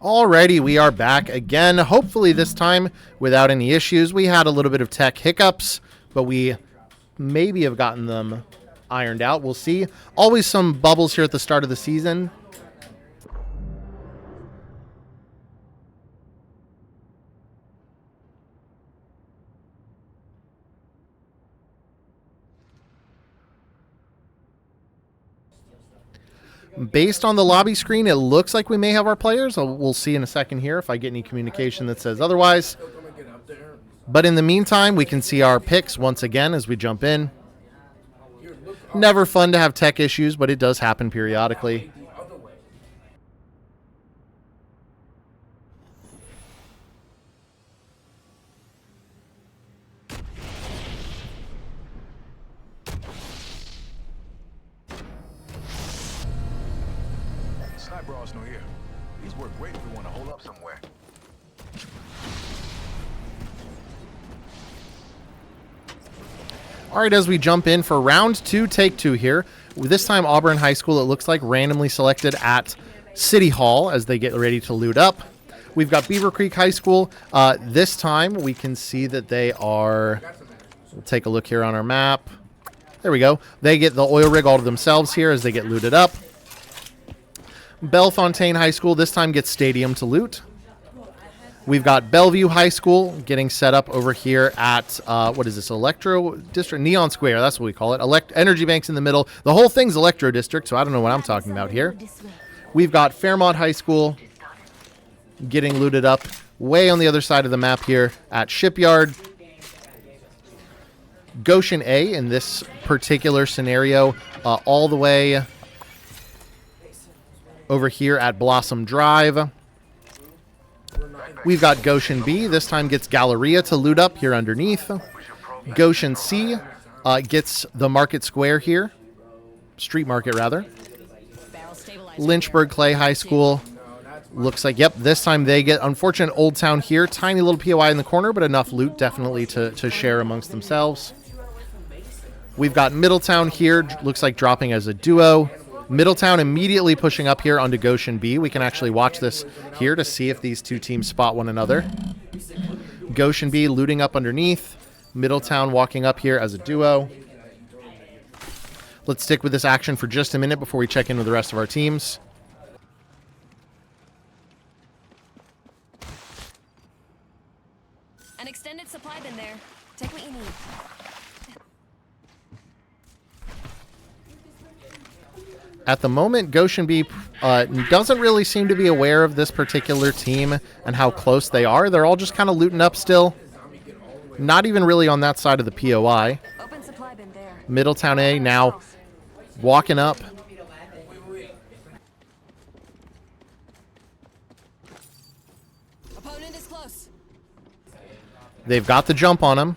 Alrighty, we are back again. Hopefully this time without any issues. We had a little bit of tech hiccups, but we maybe have gotten them ironed out. We'll see. Always some bubbles here at the start of the season. Based on the lobby screen, it looks like we may have our players. We'll see in a second here if I get any communication that says otherwise. But in the meantime, we can see our picks once again as we jump in. Never fun to have tech issues, but it does happen periodically. These work great if we want to hold up somewhere. All right, as we jump in for round 2, take 2 here. This time Auburn High School, it looks like, randomly selected at City Hall as they get ready to loot up. We've got Beaver Creek High School. This time we can see that they are, we'll take a look here on our map. There we go. They get the oil rig all to themselves here as they get looted up. Bellefontaine High School this time gets Stadium to loot. We've got Bellevue High School getting set up over here at, what is this, Electro District? Neon Square, that's what we call it. Energy Bank's in the middle. The whole thing's Electro District, so I don't know what I'm talking about here. We've got Fairmont High School getting looted up way on the other side of the map here at Shipyard. Goshen A in this particular scenario all the way over here at Blossom Drive. We've got Goshen B. This time gets Galleria to loot up here underneath. Goshen C gets the Market Square here. Street Market, rather. Lynchburg Clay High School. Looks like, yep, this time they get unfortunate Old Town here. Tiny little POI in the corner, but enough loot definitely to share amongst themselves. We've got Middletown here. Looks like dropping as a duo. Middletown immediately pushing up here onto Goshen B. We can actually watch this here to see if these two teams spot one another. Goshen B looting up underneath. Middletown walking up here as a duo. Let's stick with this action for just a minute before we check in with the rest of our teams. An extended supply bin there. Take what you need. At the moment, Goshen B doesn't really seem to be aware of this particular team and how close they are. They're all just kind of looting up still. Not even really on that side of the POI. Open supply bin there. Middletown A now walking up. Opponent is close. They've got the jump on him.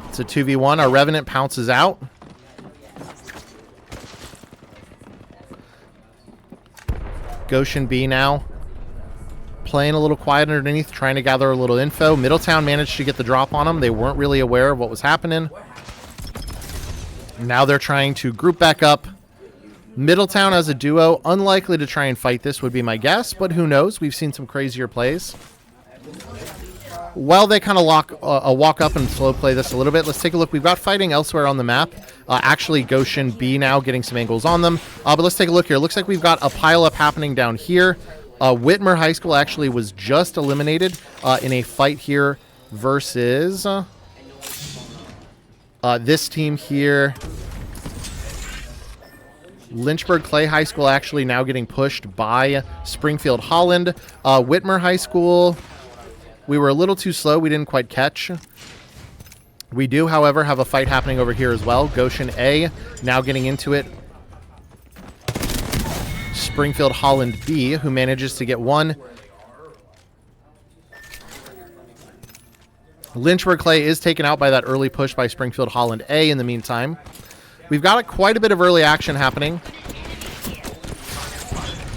It's a 2v1. Our Revenant pounces out. Goshen B now playing a little quiet underneath, trying to gather a little info. Middletown managed to get the drop on them. They weren't really aware of what was happening. Now they're trying to group back up. Middletown as a duo, unlikely to try and fight this would be my guess, but who knows? We've seen some crazier plays. While they kind of walk up and slow play this a little bit, let's take a look. We've got fighting elsewhere on the map. Actually, Goshen B now getting some angles on them. But let's take a look here. Looks like we've got a pileup happening down here. Whitmer High School actually was just eliminated in a fight here versus this team here. Lynchburg Clay High School actually now getting pushed by Springfield Holland. Whitmer High School, we were a little too slow. We didn't quite catch. We do, however, have a fight happening over here as well. Goshen A now getting into it. Springfield Holland B, who manages to get one. Lynchburg Clay is taken out by that early push by Springfield Holland A in the meantime. We've got quite a bit of early action happening.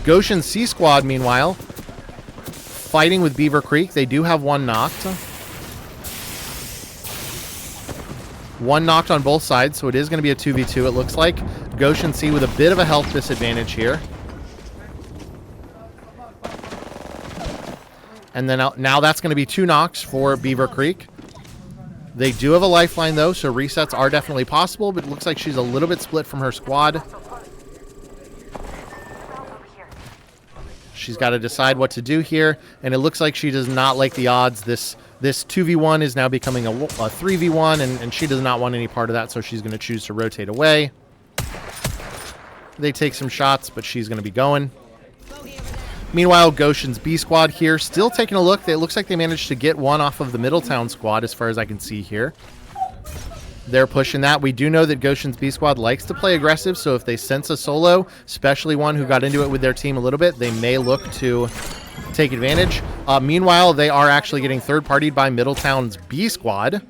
Goshen C Squad, meanwhile, fighting with Beaver Creek. They do have one knocked. One knocked on both sides, so it is going to be a 2v2, it looks like. Goshen C with a bit of a health disadvantage here. And then now that's going to be 2 knocks for Beaver Creek. They do have a lifeline, though, so resets are definitely possible, but it looks like she's a little bit split from her squad. She's got to decide what to do here, and it looks like she does not like the odds. This 2v1 is now becoming a 3v1, and she does not want any part of that, so she's going to choose to rotate away. They take some shots, but she's going to be going. Meanwhile, Goshen's B squad here still taking a look. It looks like they managed to get one off of the Middletown squad as far as I can see here. They're pushing that. We do know that Goshen's B squad likes to play aggressive, so if they sense a solo, especially one who got into it with their team a little bit, they may look to take advantage. Meanwhile, they are actually getting third-partied by Middletown's B squad.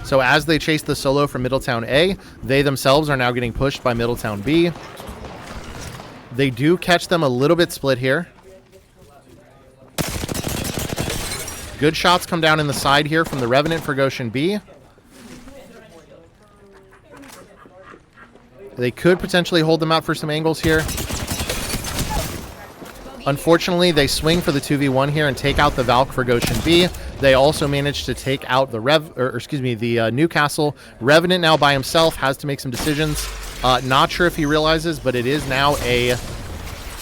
So as they chase the solo from Middletown A, they themselves are now getting pushed by Middletown B. They do catch them a little bit split here. Good shots come down in the side here from the Revenant for Goshen B. They could potentially hold them out for some angles here. Unfortunately, they swing for the 2v1 here and take out the Valk for Goshen B. They also managed to take out the Newcastle. Revenant now by himself has to make some decisions. Not sure if he realizes, but it is now a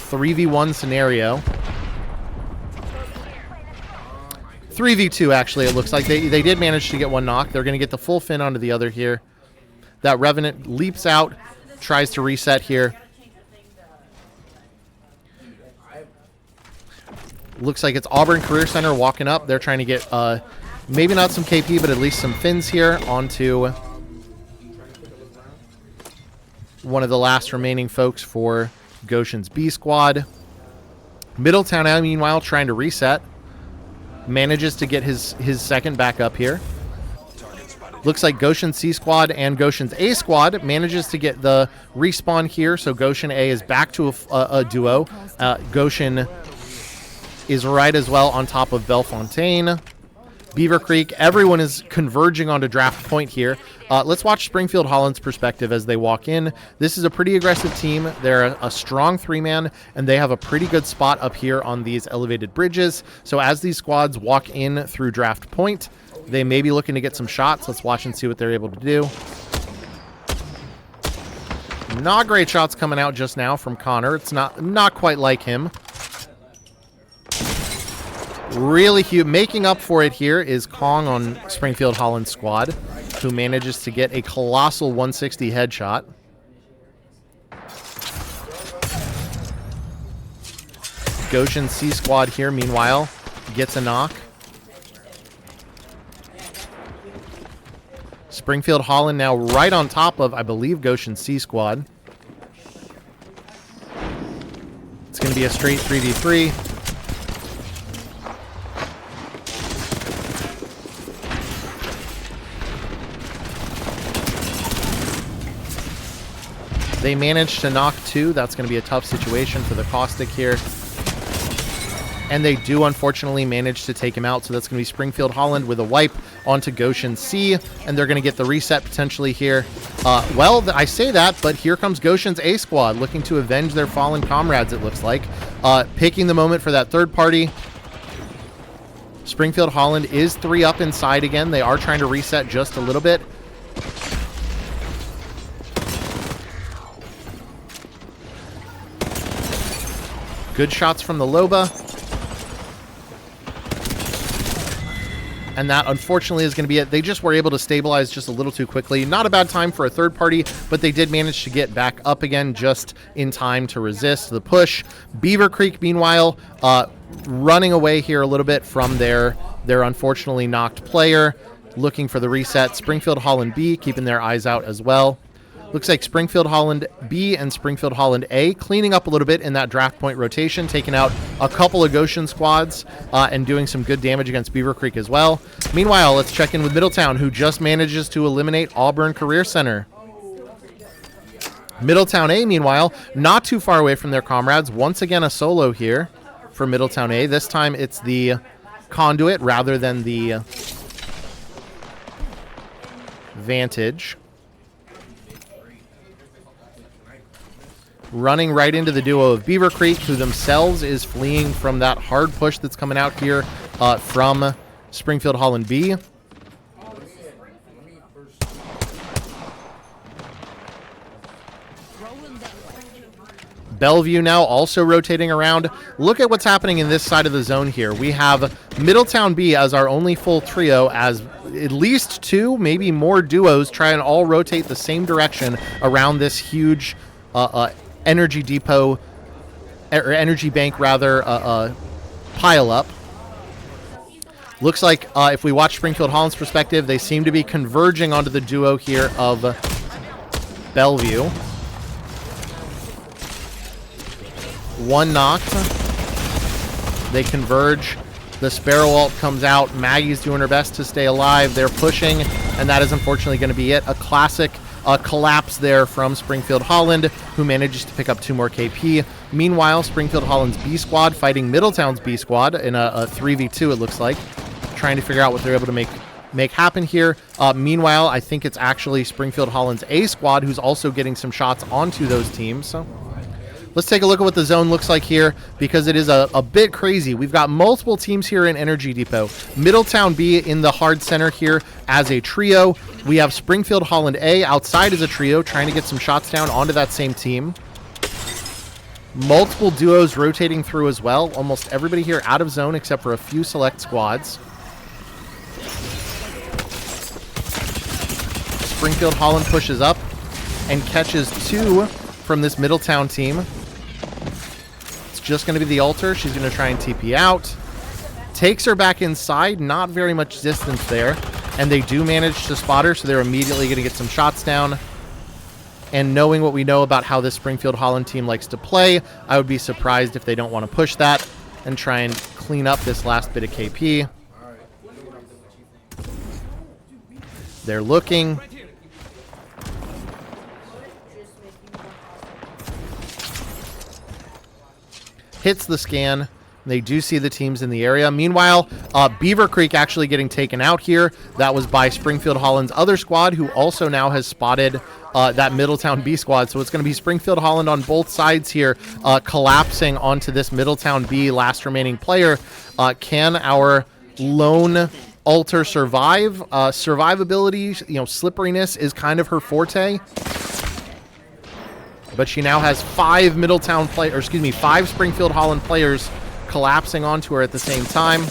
3v1 scenario. 3v2, actually, it looks like. They did manage to get one knock. They're going to get the full fin onto the other here. That Revenant leaps out, tries to reset here. Looks like it's Auburn Career Center walking up. They're trying to get maybe not some KP, but at least some fins here onto one of the last remaining folks for Goshen's B squad. Middletown now, meanwhile, trying to reset. Manages to get his second back up here. Looks like Goshen C squad and Goshen's A squad manages to get the respawn here. So Goshen A is back to a duo. Goshen is right as well on top of Bellefontaine. Beaver Creek, everyone is converging onto draft point here. Let's watch Springfield Holland's perspective as they walk in. This is a pretty aggressive team. They're a strong 3-man, and they have a pretty good spot up here on these elevated bridges. So as these squads walk in through draft point, they may be looking to get some shots. Let's watch and see what they're able to do. Not great shots coming out just now from Connor. It's not quite like him. Really huge. Making up for it here is Kong on Springfield Holland's squad, who manages to get a colossal 160 headshot. Goshen C squad here, meanwhile, gets a knock. Springfield Holland now right on top of, I believe, Goshen C squad. It's going to be a straight 3v3. They managed to knock 2. That's going to be a tough situation for the Caustic here. And they do, unfortunately, manage to take him out. So that's going to be Springfield Holland with a wipe onto Goshen C. And they're going to get the reset potentially here. Well, I say that, but here comes Goshen's A squad looking to avenge their fallen comrades, it looks like. Picking the moment for that third party. Springfield Holland is 3 up inside again. They are trying to reset just a little bit. Good shots from the Loba. And that, unfortunately, is going to be it. They just were able to stabilize just a little too quickly. Not a bad time for a third party, but they did manage to get back up again just in time to resist the push. Beaver Creek, meanwhile, running away here a little bit from their unfortunately knocked player, looking for the reset. Springfield Holland B keeping their eyes out as well. Looks like Springfield Holland B and Springfield Holland A cleaning up a little bit in that draft point rotation, taking out a couple of Goshen squads and doing some good damage against Beaver Creek as well. Meanwhile, let's check in with Middletown, who just manages to eliminate Auburn Career Center. Middletown A, meanwhile, not too far away from their comrades. Once again, a solo here for Middletown A. This time it's the Conduit rather than the Vantage. running right into the duo of Beaver Creek, who themselves is fleeing from that hard push that's coming out here from Springfield Holland B. Bellevue now also rotating around. Look at what's happening in this side of the zone here. We have Middletown B as our only full trio, as at least 2, maybe more duos try and all rotate the same direction around this huge energy depot, or energy bank rather, pile up. Looks like if we watch Springfield Holland's perspective, they seem to be converging onto the duo here of Bellevue. One knocked. They converge. The Sparrow ult comes out. Maggie's doing her best to stay alive. They're pushing, and that is unfortunately going to be it. A classic collapse there from Springfield Holland, who manages to pick up 2 more KP. Meanwhile, Springfield Holland's B squad fighting Middletown's B squad in a 3v2, it looks like, trying to figure out what they're able to make happen here. Meanwhile, I think it's actually Springfield Holland's A squad who's also getting some shots onto those teams. So let's take a look at what the zone looks like here, because it is a bit crazy. We've got multiple teams here in Energy Depot. Middletown B in the hard center here as a trio. We have Springfield Holland A outside as a trio, trying to get some shots down onto that same team. Multiple duos rotating through as well. Almost everybody here out of zone except for a few select squads. Springfield Holland pushes up and catches 2 from this Middletown team. Just going to be the altar. She's going to try and TP out. Takes her back inside. Not very much distance there. And they do manage to spot her, so they're immediately going to get some shots down. And knowing what we know about how this Springfield Holland team likes to play, I would be surprised if they don't want to push that and try and clean up this last bit of KP. They're looking. Hits the scan. They do see the teams in the area. Meanwhile, Beaver Creek actually getting taken out here. That was by Springfield Holland's other squad, who also now has spotted that Middletown B squad. So it's going to be Springfield Holland on both sides here, collapsing onto this Middletown B last remaining player. Can our lone altar survive? Survivability, slipperiness is kind of her forte. But she now has 5 5 Springfield Holland players collapsing onto her at the same time.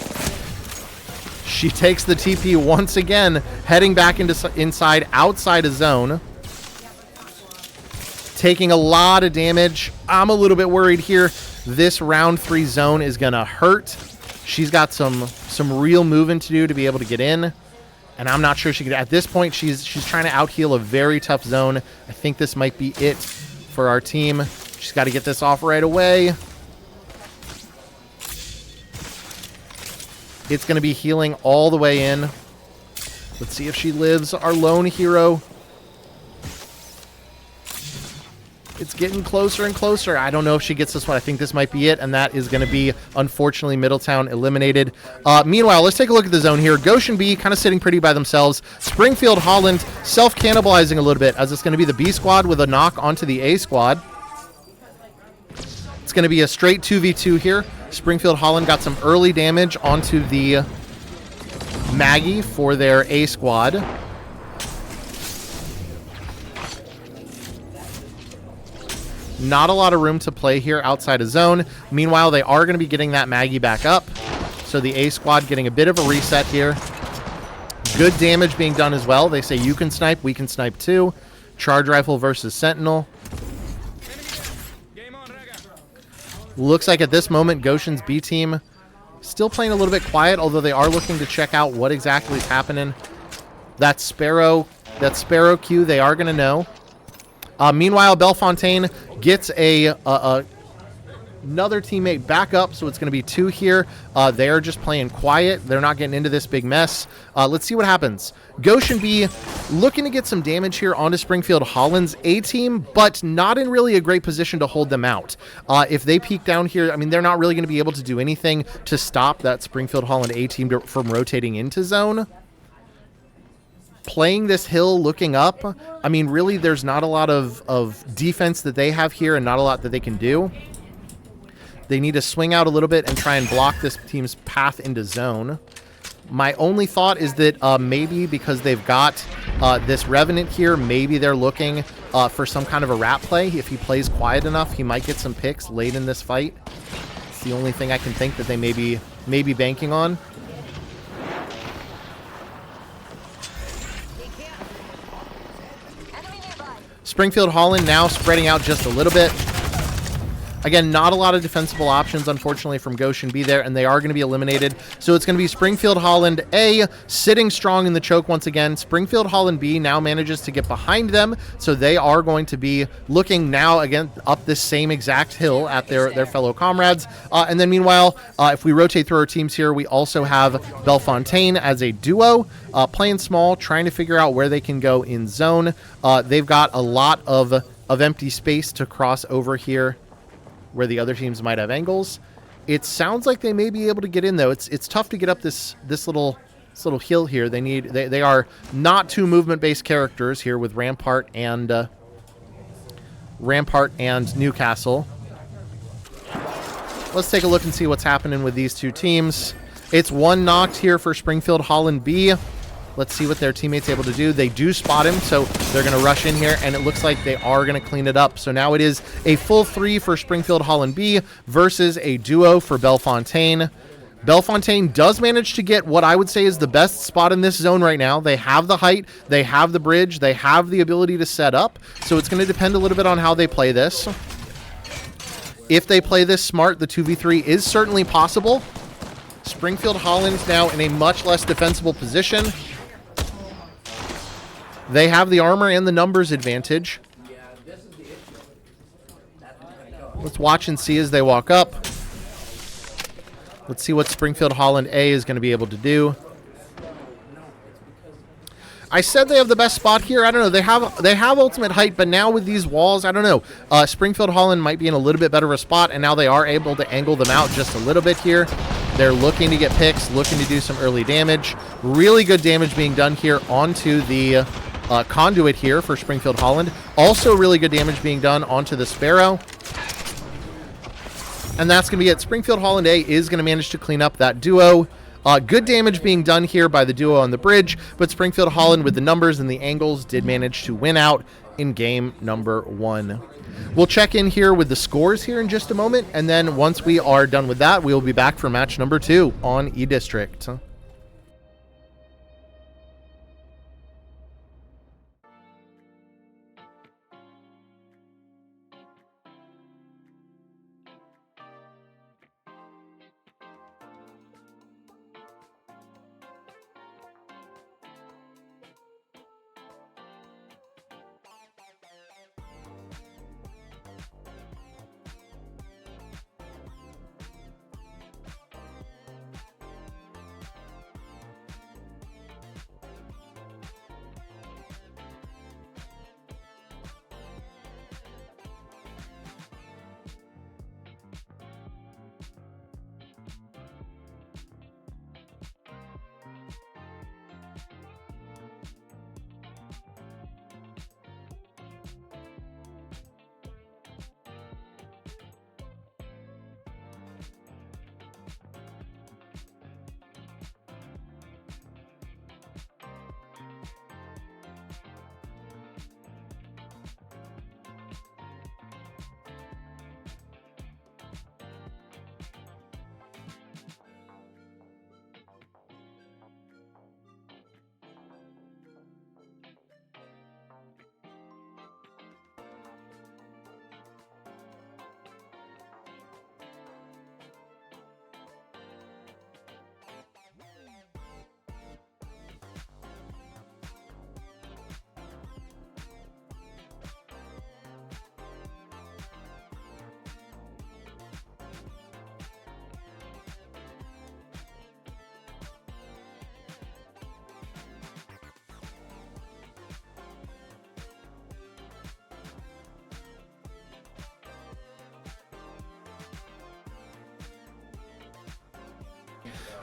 She takes the TP once again, heading back inside, outside a zone. Taking a lot of damage. I'm a little bit worried here. This round 3 zone is going to hurt. She's got some real moving to do to be able to get in. And I'm not sure she could. At this point, she's trying to out-heal a very tough zone. I think this might be it for our team. She's got to get this off right away. It's going to be healing all the way in. Let's see if she lives. Our lone hero. It's getting closer and closer. I don't know if she gets this one. I think this might be it, and that is going to be, unfortunately, Middletown eliminated. Meanwhile, let's take a look at the zone here. Goshen B kind of sitting pretty by themselves. Springfield Holland self-cannibalizing a little bit, as it's going to be the B squad with a knock onto the A squad. It's going to be a straight 2v2 here. Springfield Holland got some early damage onto the Maggie for their A squad. Not a lot of room to play here outside of zone. Meanwhile, they are going to be getting that Maggie back up. So the A squad getting a bit of a reset here. Good damage being done as well. They say you can snipe, we can snipe too. Charge rifle versus Sentinel. Looks like at this moment, Goshen's B team still playing a little bit quiet, although they are looking to check out what exactly is happening. That Sparrow Q, they are going to know. Meanwhile, Bellefontaine gets another teammate back up, so it's going to be 2 here. They are just playing quiet. They're not getting into this big mess. Let's see what happens. Goshen B looking to get some damage here onto Springfield Holland's A team, but not in really a great position to hold them out. If they peek down here, I mean, they're not really going to be able to do anything to stop that Springfield Holland A team from rotating into zone. playing this hill, looking up. I mean, really, there's not a lot of defense that they have here and not a lot that they can do. They need to swing out a little bit and try and block this team's path into zone. My only thought is that maybe because they've got this Revenant here, maybe they're looking for some kind of a rat play. If he plays quiet enough, he might get some picks late in this fight. It's the only thing I can think that they may be banking on. Springfield Holland now spreading out just a little bit. Again, not a lot of defensible options, unfortunately, from Goshen B there, and they are going to be eliminated. So it's going to be Springfield Holland A sitting strong in the choke once again. Springfield Holland B now manages to get behind them, so they are going to be looking now again up this same exact hill at their fellow comrades. And then meanwhile, if we rotate through our teams here, we also have Bellefontaine as a duo, playing small, trying to figure out where they can go in zone. They've got a lot of empty space to cross over here, where the other teams might have angles. It sounds like they may be able to get in, though. It's tough to get up this little hill here. They are not two movement-based characters here with Rampart and Newcastle. Let's take a look and see what's happening with these two teams. It's one knocked here for Springfield Holland B. Let's see what their teammate's able to do. They do spot him, so they're going to rush in here, and it looks like they are going to clean it up. So now it is a full 3 for Springfield Holland B versus a duo for Bellefontaine. Bellefontaine does manage to get what I would say is the best spot in this zone right now. They have the height, they have the bridge, they have the ability to set up, so it's going to depend a little bit on how they play this. If they play this smart, the 2v3 is certainly possible. Springfield Holland's now in a much less defensible position. They have the armor and the numbers advantage. Let's watch and see as they walk up. Let's see what Springfield Holland A is going to be able to do. I said they have the best spot here. I don't know. They have ultimate height, but now with these walls, I don't know. Springfield Holland might be in a little bit better of a spot, and now they are able to angle them out just a little bit here. They're looking to get picks, looking to do some early damage. Really good damage being done here onto the conduit here for Springfield Holland. Also really good damage being done onto the Sparrow. And that's going to be it. Springfield Holland A is going to manage to clean up that duo. Good damage being done here by the duo on the bridge, but Springfield Holland with the numbers and the angles did manage to win out in game number 1. We'll check in here with the scores here in just a moment, and then once we are done with that, we will be back for match number 2 on E-District.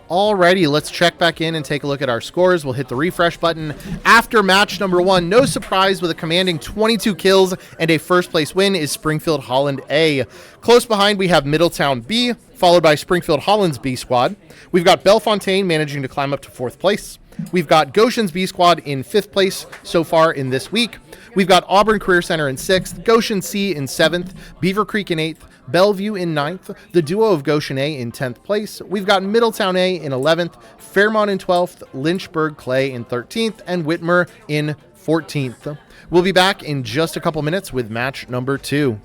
Alrighty, let's check back in and take a look at our scores. We'll hit the refresh button after match number 1. No surprise, with a commanding 22 kills and a first place win is Springfield Holland A. Close behind, we have Middletown B, followed by Springfield Holland's B squad. We've got Bellefontaine managing to climb up to 4th place. We've got Goshen's B squad in 5th place so far in this week. We've got Auburn Career Center in 6th, Goshen C in 7th, Beaver Creek in 8th, Bellevue in 9th, the duo of Goshen A in 10th place. We've got Middletown A in 11th, Fairmont in 12th, Lynchburg Clay in 13th, and Whitmer in 14th. We'll be back in just a couple minutes with match number 2.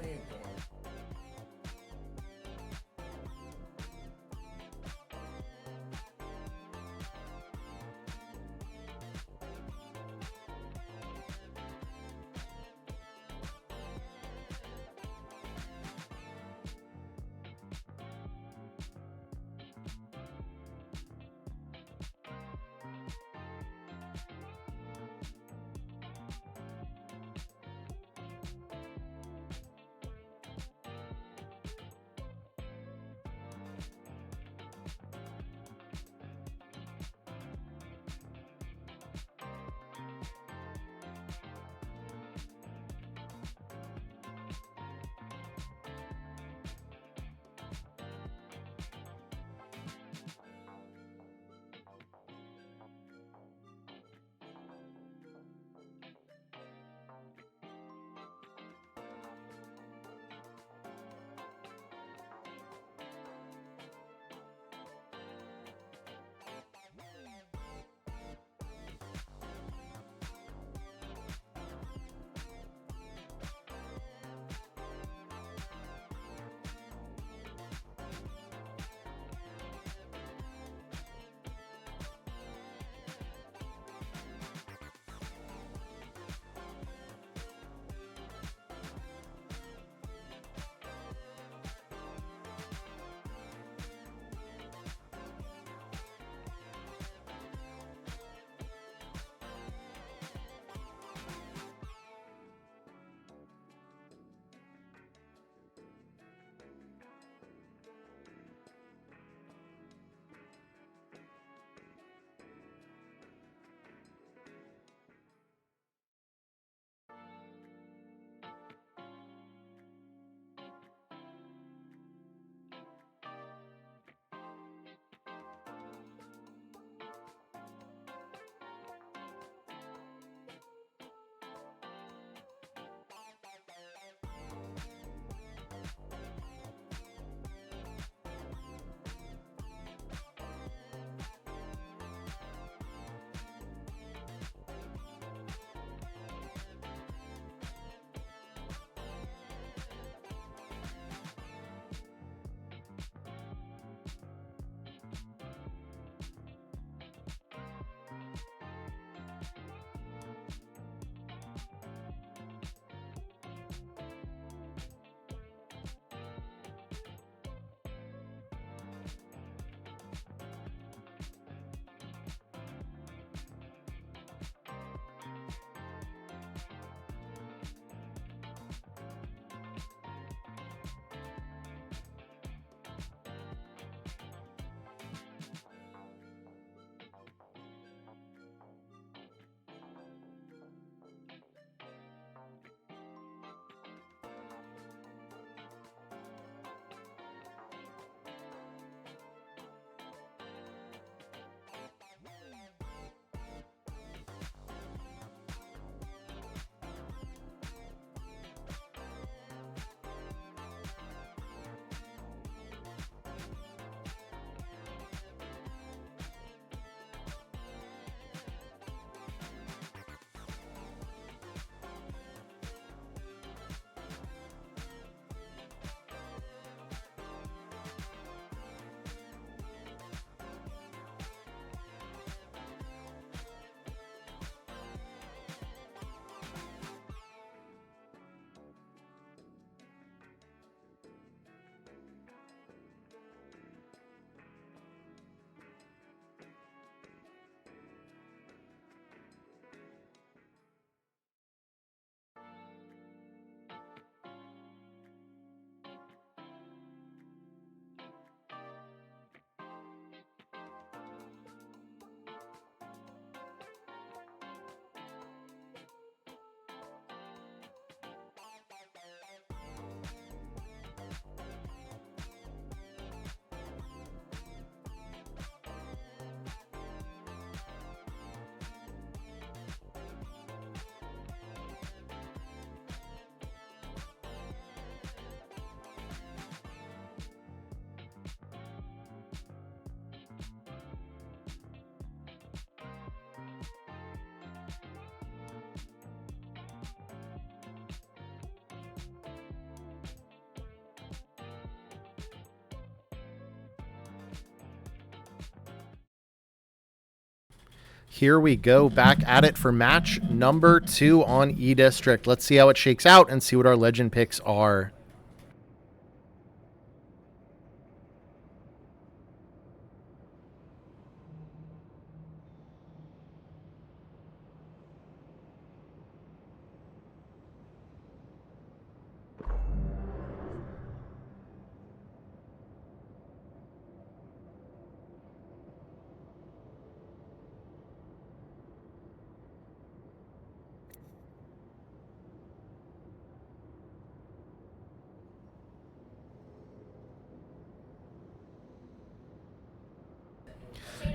Here we go, back at it for match number 2 on E-District. Let's see how it shakes out and see what our legend picks are.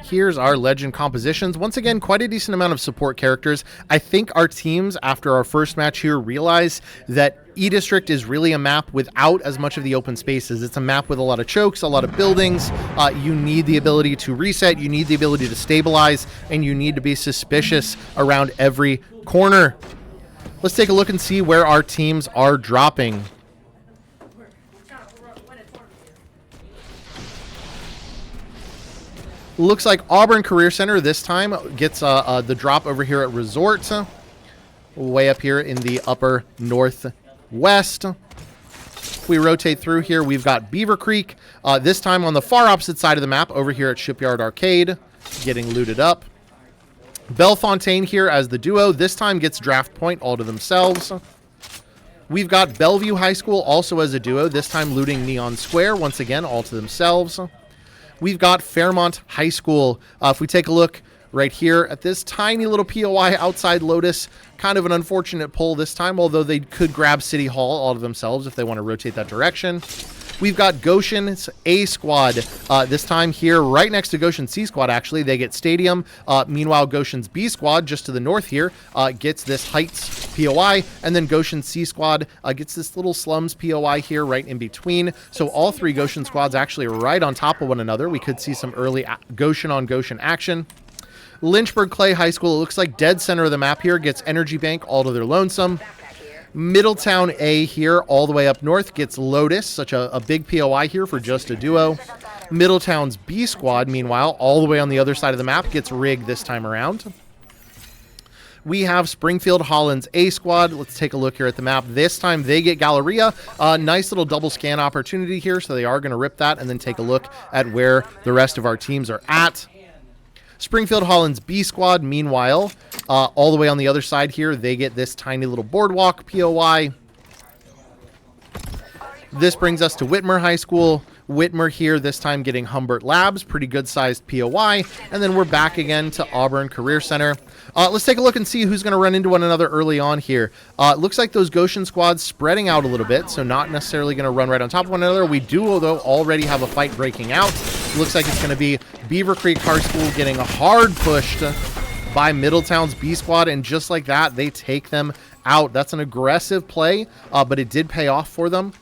Here's our legend compositions. Once again, quite a decent amount of support characters. I think our teams, after our first match here, realize that E-District is really a map without as much of the open spaces. It's a map with a lot of chokes, a lot of buildings. You need the ability to reset, you need the ability to stabilize, and you need to be suspicious around every corner. Let's take a look and see where our teams are dropping. Looks like Auburn Career Center this time gets the drop over here at Resort. Way up here in the upper northwest. If we rotate through here, we've got Beaver Creek. This time on the far opposite side of the map over here at Shipyard Arcade. Getting looted up. Bellefontaine here as the duo. This time gets Draft Point all to themselves. We've got Bellevue High School also as a duo. This time looting Neon Square. Once again, all to themselves. We've got Fairmont High School. If we take a look right here at this tiny little POI outside Lotus, kind of an unfortunate pull this time, although they could grab City Hall all to themselves if they want to rotate that direction. We've got Goshen's A Squad. This time here, right next to Goshen's C Squad, actually, they get Stadium. Meanwhile, Goshen's B Squad, just to the north here, gets this Heights POI. And then Goshen's C Squad gets this little Slums POI here right in between. So all three Goshen squads actually right on top of one another. We could see some early Goshen on Goshen action. Lynchburg Clay High School, it looks like dead center of the map here, gets Energy Bank all to their lonesome. Middletown A here, all the way up north, gets Lotus, such a big POI here for just a duo. Middletown's B Squad, meanwhile, all the way on the other side of the map, gets Rig this time around. We have Springfield Holland's A Squad. Let's take a look here at the map. This time they get Galleria. Nice little double scan opportunity here, so they are going to rip that and then take a look at where the rest of our teams are at. Springfield Holland's B Squad, meanwhile, all the way on the other side here, they get this tiny little boardwalk POI. This brings us to Whitmer High School. Whitmer here, this time getting Humbert Labs, pretty good-sized POI. And then we're back again to Auburn Career Center. Let's take a look and see who's going to run into one another early on here. Looks like those Goshen squads spreading out a little bit, so not necessarily going to run right on top of one another. We do, though, already have a fight breaking out. Looks like it's going to be Beaver Creek High School getting a hard pushed by Middletown's B Squad, and just like that, they take them out. That's an aggressive play, but it did pay off for them.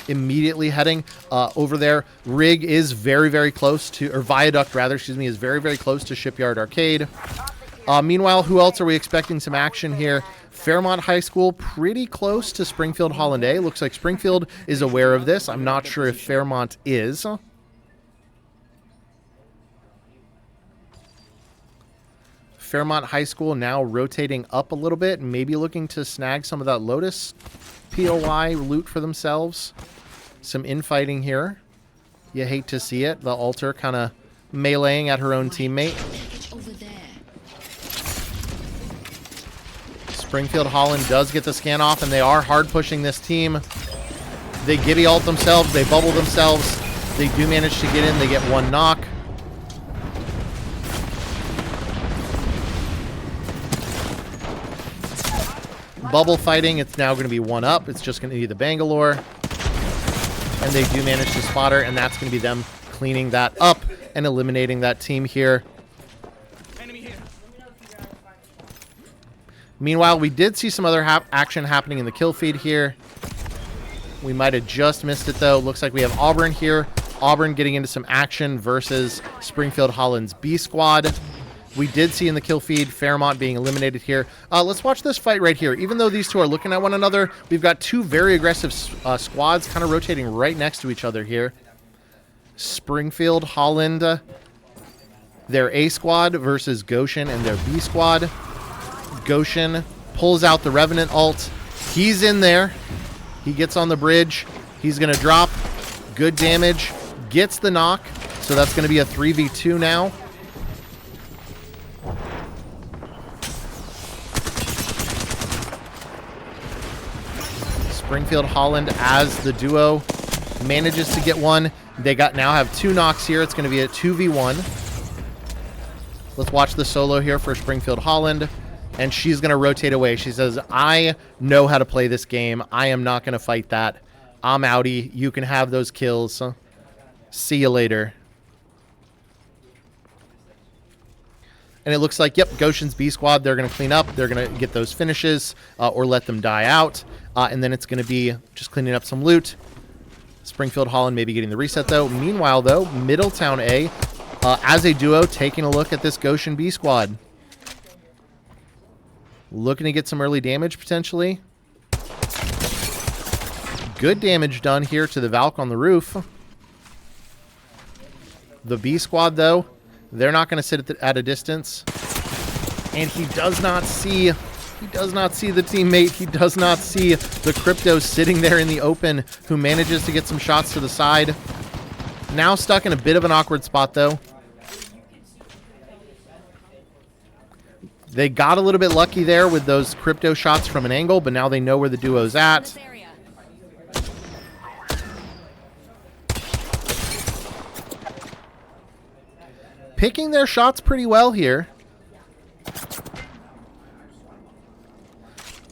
Immediately heading over there. Rig is very, very close to, or Viaduct rather, excuse me, is very, very close to Shipyard Arcade. Meanwhile, who else are we expecting some action here? Fairmont High School, pretty close to Springfield Holland A. Looks like Springfield is aware of this. I'm not sure if Fairmont is. Fairmont High School now rotating up a little bit, maybe looking to snag some of that Lotus POI loot for themselves. Some infighting here. You hate to see it. The Alter kind of meleeing at her own teammate. Springfield Holland does get the scan off, and they are hard pushing this team. They giddy ult themselves. They bubble themselves. They do manage to get in. They get one knock. Bubble fighting. It's now going to be one up. It's just going to be the Bangalore. And they do manage to spot her, and that's going to be them cleaning that up and eliminating that team here. Meanwhile, we did see some other action happening in the kill feed here. We might have just missed it, though. Looks like we have Auburn here. Auburn getting into some action versus Springfield Holland's B Squad. We did see in the kill feed Fairmont being eliminated here. Let's watch this fight right here. Even though these two are looking at one another, we've got two very aggressive squads kind of rotating right next to each other here. Springfield Holland their A squad versus Goshen and their B squad. Goshen pulls out the Revenant ult. He's in there. He gets on the bridge. He's going to drop. Good damage. Gets the knock. So that's going to be a 3v2 now. Springfield Holland as the duo manages to get one. They now have 2 knocks here. It's going to be a 2v1. Let's watch the solo here for Springfield Holland. And she's going to rotate away. She says, I know how to play this game. I am not going to fight that. I'm outie. You can have those kills. See you later. And it looks like, yep, Goshen's B squad, they're going to clean up. They're going to get those finishes or let them die out. And then it's going to be just cleaning up some loot. Springfield Holland maybe getting the reset, though. Meanwhile, though, Middletown A, as a duo, taking a look at this Goshen B squad. Looking to get some early damage, potentially. Good damage done here to the Valk on the roof. The B squad, though, they're not going to sit at a distance. And he does not see the teammate. He does not see the Crypto sitting there in the open, who manages to get some shots to the side. Now stuck in a bit of an awkward spot, though. They got a little bit lucky there with those Crypto shots from an angle, but now they know where the duo's at. Picking their shots pretty well here.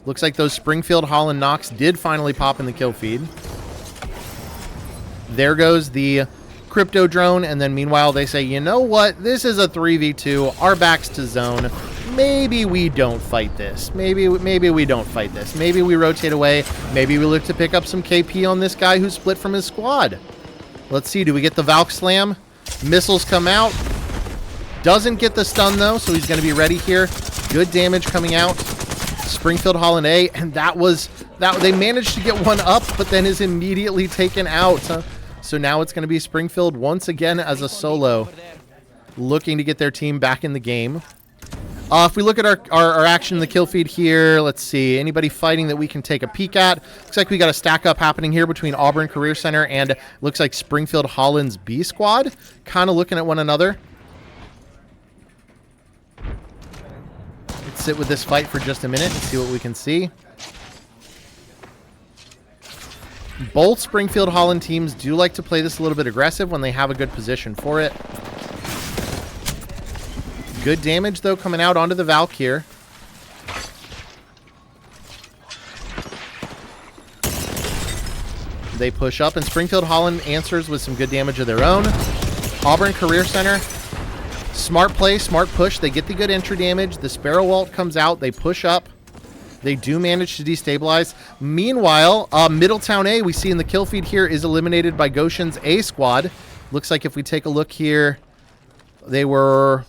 Looks like those Springfield Holland knocks did finally pop in the kill feed. There goes the Crypto drone, and then meanwhile they say, you know what? This is a 3v2. Our back's to zone. Maybe we don't fight this. Maybe we don't fight this. Maybe we rotate away. Maybe we look to pick up some KP on this guy who's split from his squad. Let's see. Do we get the Valk Slam? Missiles come out. Doesn't get the stun, though, so he's going to be ready here. Good damage coming out. Springfield Holland A, and that they managed to get one up, but then is immediately taken out. So now it's going to be Springfield once again as a solo, looking to get their team back in the game. If we look at our action in the kill feed here, let's see. Anybody fighting that we can take a peek at? Looks like we got a stack up happening here between Auburn Career Center and looks like Springfield Holland's B squad, kind of looking at one another. Let's sit with this fight for just a minute and see what we can see. Both Springfield Holland teams do like to play this a little bit aggressive when they have a good position for it. Good damage, though, coming out onto the Valk here. They push up, and Springfield Holland answers with some good damage of their own. Auburn Career Center. Smart play, smart push. They get the good entry damage. The Sparrow ult comes out. They push up. They do manage to destabilize. Meanwhile, Middletown A, we see in the kill feed here, is eliminated by Goshen's A squad. Looks like if we take a look here, they were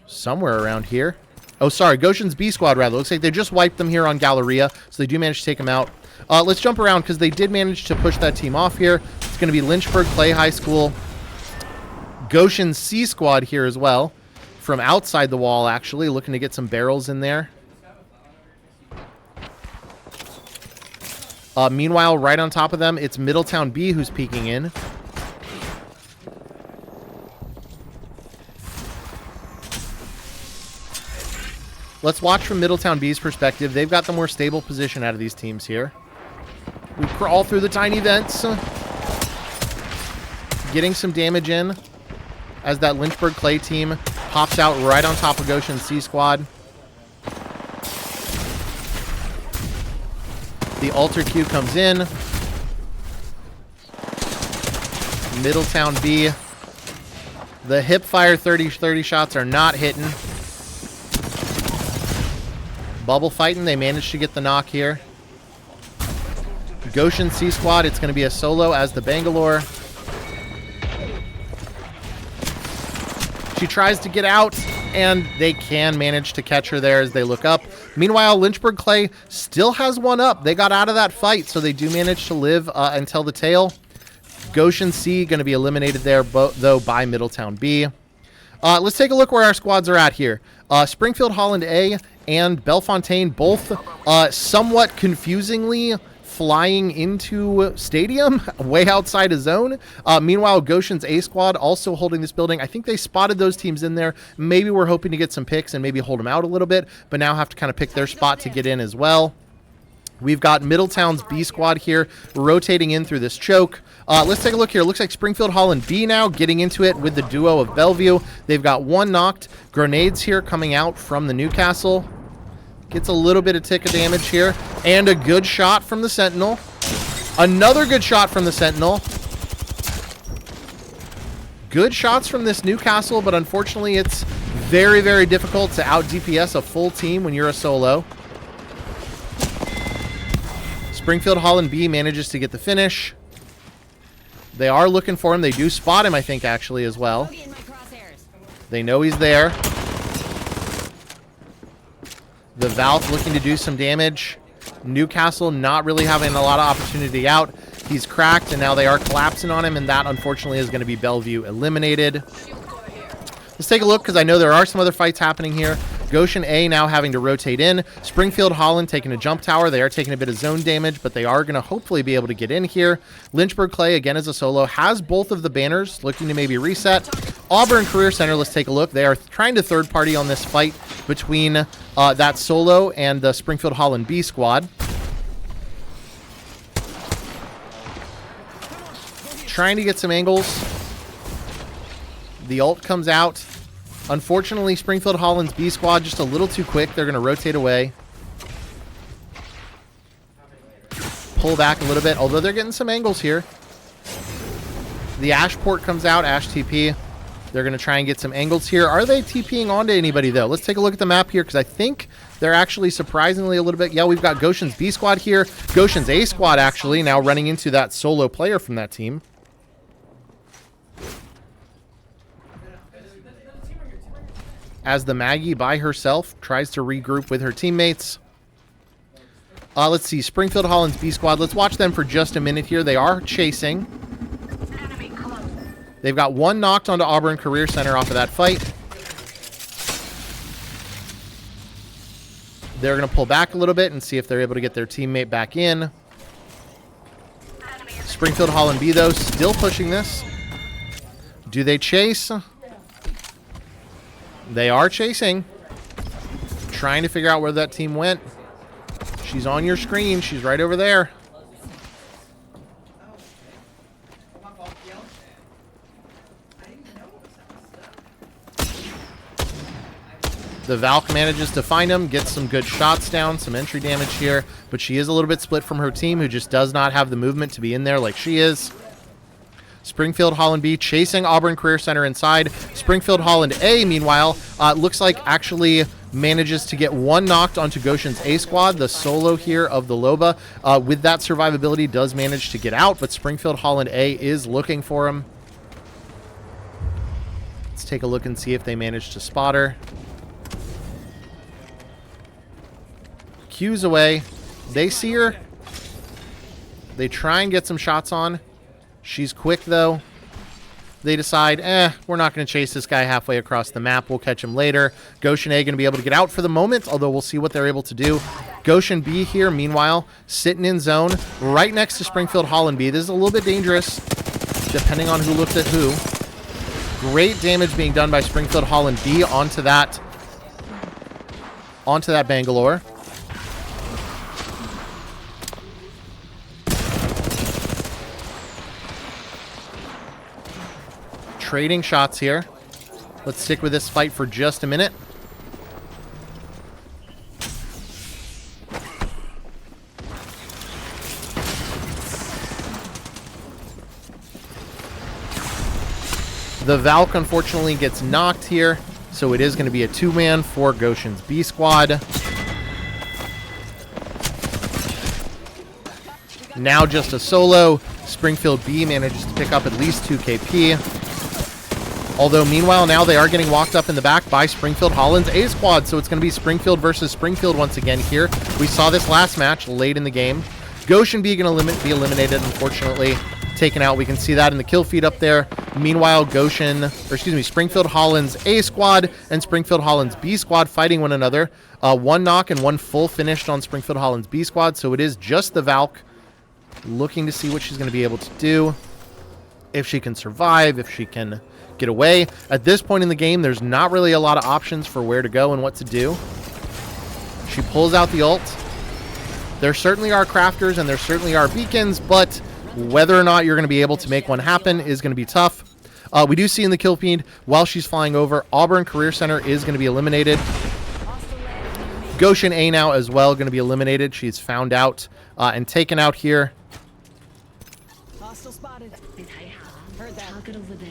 somewhere around here. Oh, sorry, Goshen's B squad, rather. Looks like they just wiped them here on Galleria, so they do manage to take them out. Let's jump around, because they did manage to push that team off here. It's going to be Lynchburg Clay High School. Goshen's C squad here as well, from outside the wall, actually, looking to get some barrels in there. Meanwhile, right on top of them, it's Middletown B who's peeking in. Let's watch from Middletown B's perspective. They've got the more stable position out of these teams here. We crawl through the tiny vents, getting some damage in as that Lynchburg Clay team pops out right on top of Goshen's C squad. The alter Q comes in. Middletown B. The hip fire 30 shots are not hitting. Bubble fighting. They managed to get the knock here. Goshen C squad. It's going to be a solo as the Bangalore. She tries to get out, and they can manage to catch her there as they look up. Meanwhile, Lynchburg Clay still has one up. They got out of that fight, so they do manage to live until the tail. Goshen C going to be eliminated there, though, by Middletown B. Let's take a look where our squads are at here. Springfield Holland A and Bellefontaine both somewhat confusingly flying into stadium way outside a zone. Meanwhile, Goshen's A squad also holding this building. I think they spotted those teams in there. Maybe we're hoping to get some picks and maybe hold them out a little bit, but now have to kind of pick their spot to get in as well. We've got Middletown's B squad here rotating in through this choke. Let's take a look here. Looks like Springfield Holland B now getting into it with the duo of Bellevue. They've got one knocked. Grenades here coming out from the Newcastle. Gets a little bit of tick of damage here. And a good shot from the Sentinel. Another good shot from the Sentinel. Good shots from this Newcastle, but unfortunately it's very, very difficult to out DPS a full team when you're a solo. Springfield Holland B manages to get the finish. They are looking for him. They do spot him, I think, actually, as well. They know he's there. The Valve looking to do some damage. Newcastle not really having a lot of opportunity out. He's cracked, and now they are collapsing on him, and that, unfortunately, is going to be Bellevue eliminated. Let's take a look, because I know there are some other fights happening here. Goshen A now having to rotate in. Springfield Holland taking a jump tower. They are taking a bit of zone damage, but they are going to hopefully be able to get in here. Lynchburg Clay, again as a solo, has both of the banners, looking to maybe reset. Auburn Career Center, let's take a look. They are trying to third party on this fight between that solo and the Springfield Holland B squad. Trying to get some angles. The ult comes out. Unfortunately, Springfield Holland's B squad just a little too quick. They're going to rotate away. Pull back a little bit, although they're getting some angles here. The Ash port comes out, Ash TP. They're going to try and get some angles here. Are they TPing onto anybody, though? Let's take a look at the map here, because I think they're actually surprisingly a little bit... Yeah, we've got Goshen's B squad here. Goshen's A squad, actually, now running into that solo player from that team. As the Maggie by herself tries to regroup with her teammates. Let's see, Springfield Holland's B squad. Let's watch them for just a minute here. They are chasing. They've got one knocked onto Auburn Career Center off of that fight. They're going to pull back a little bit and see if they're able to get their teammate back in. Springfield Holland B, though, still pushing this. Do they chase? They are chasing. Trying to figure out where that team went. She's on your screen. She's right over there. The Valk manages to find him, gets some good shots down, some entry damage here, but she is a little bit split from her team, who just does not have the movement to be in there like she is. Springfield Holland B chasing Auburn Career Center inside. Springfield Holland A, meanwhile, looks like actually manages to get one knocked onto Goshen's A squad. The solo here of the Loba, with that survivability, does manage to get out, but Springfield Holland A is looking for him. Let's take a look and see if they manage to spot her. Q's away. They see her. They try and get some shots on. She's quick, though. They decide, we're not going to chase this guy halfway across the map. We'll catch him later. Goshen A going to be able to get out for the moment, although we'll see what they're able to do. Goshen B here, meanwhile, sitting in zone right next to Springfield Holland B. This is a little bit dangerous, depending on who looked at who. Great damage being done by Springfield Holland B onto that Bangalore. Trading shots here. Let's stick with this fight for just a minute. The Valk unfortunately gets knocked here, so it is going to be a two-man for Goshen's B squad. Now just a solo. Springfield B manages to pick up at least 2 KP. Although, meanwhile, now they are getting walked up in the back by Springfield Holland's A squad, so it's going to be Springfield versus Springfield once again here. We saw this last match late in the game. Goshen B going to be eliminated, unfortunately. taken out. We can see that in the kill feed up there. Meanwhile, Springfield Holland's A squad and Springfield Holland's B squad fighting one another. One knock and one full finished on Springfield Holland's B squad, so it is just the Valk looking to see what she's going to be able to do. If she can survive, if she can get away. At this point in the game, there's not really a lot of options for where to go and what to do. She pulls out the ult. There certainly are crafters and there certainly are beacons, but whether or not you're going to be able to make one happen is going to be tough. We do see in the kill feed, while she's flying over, Auburn Career Center is going to be eliminated. Goshen A now as well going to be eliminated. She's found out and taken out here. Hostile spotted. Heard that. Target over there.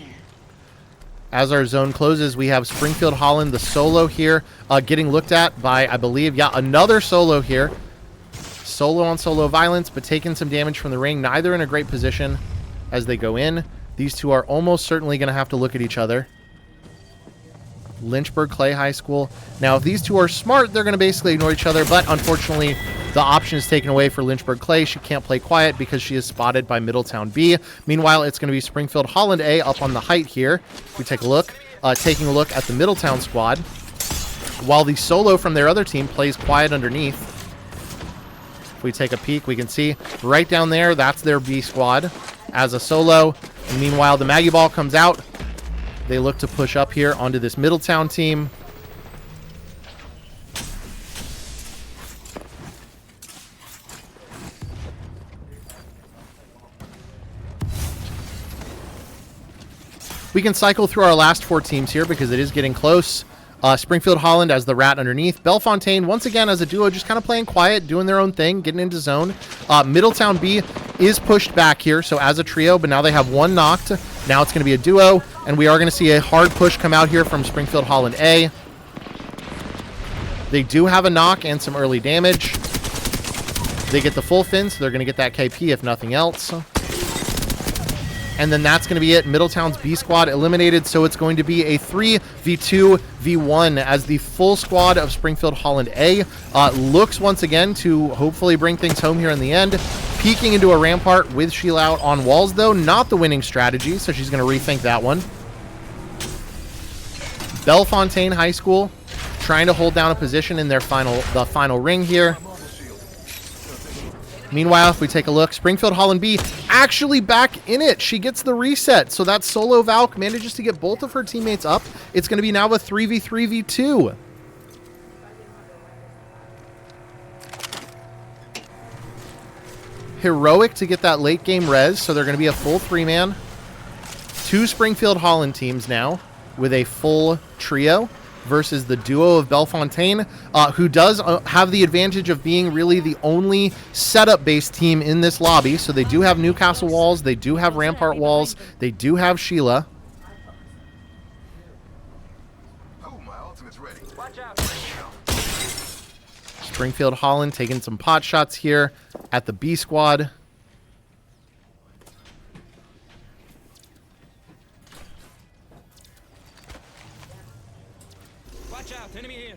As our zone closes, we have Springfield Holland, the solo here, getting looked at by, I believe, another solo here. Solo on solo violence, but taking some damage from the ring. Neither in a great position as they go in. These two are almost certainly going to have to look at each other. Lynchburg Clay High School. Now, if these two are smart, they're going to basically ignore each other, but unfortunately, the option is taken away for Lynchburg Clay. She can't play quiet because she is spotted by Middletown B. Meanwhile, it's going to be Springfield Holland A up on the height here. If we take a look, taking a look at the Middletown squad, while the solo from their other team plays quiet underneath. If we take a peek, we can see right down there, that's their B squad as a solo. And meanwhile, the Maggie Ball comes out. They look to push up here onto this Middletown team. We can cycle through our last 4 teams here because it is getting close. Springfield Holland as the rat underneath. Bellefontaine, once again, as a duo, just kind of playing quiet, doing their own thing, getting into zone. Middletown B is pushed back here, so as a trio, but now they have one knocked. Now it's going to be a duo, and we are going to see a hard push come out here from Springfield Holland A. They do have a knock and some early damage. They get the full fin, so they're going to get that KP if nothing else. And then that's going to be it. Middletown's B squad eliminated, so it's going to be a 3v2v1 as the full squad of Springfield Holland A looks once again to hopefully bring things home here in the end. Peeking into a rampart with Sheila out on walls, though, not the winning strategy, so she's going to rethink that one. Bellefontaine High School trying to hold down a position in their final ring here. Meanwhile, if we take a look, Springfield Holland B actually back in it. She gets the reset. So that solo Valk manages to get both of her teammates up. It's going to be now a 3v3v2. Heroic to get that late game res. So they're going to be a full 3-man. 2 Springfield Holland teams now with a full trio versus the duo of Bellefontaine, who does have the advantage of being really the only setup-based team in this lobby. So they do have Newcastle walls, they do have Rampart walls, they do have Sheila. Oh, my ultimate's ready. Watch out. Springfield Holland taking some pot shots here at the B squad. Watch out. Enemy here.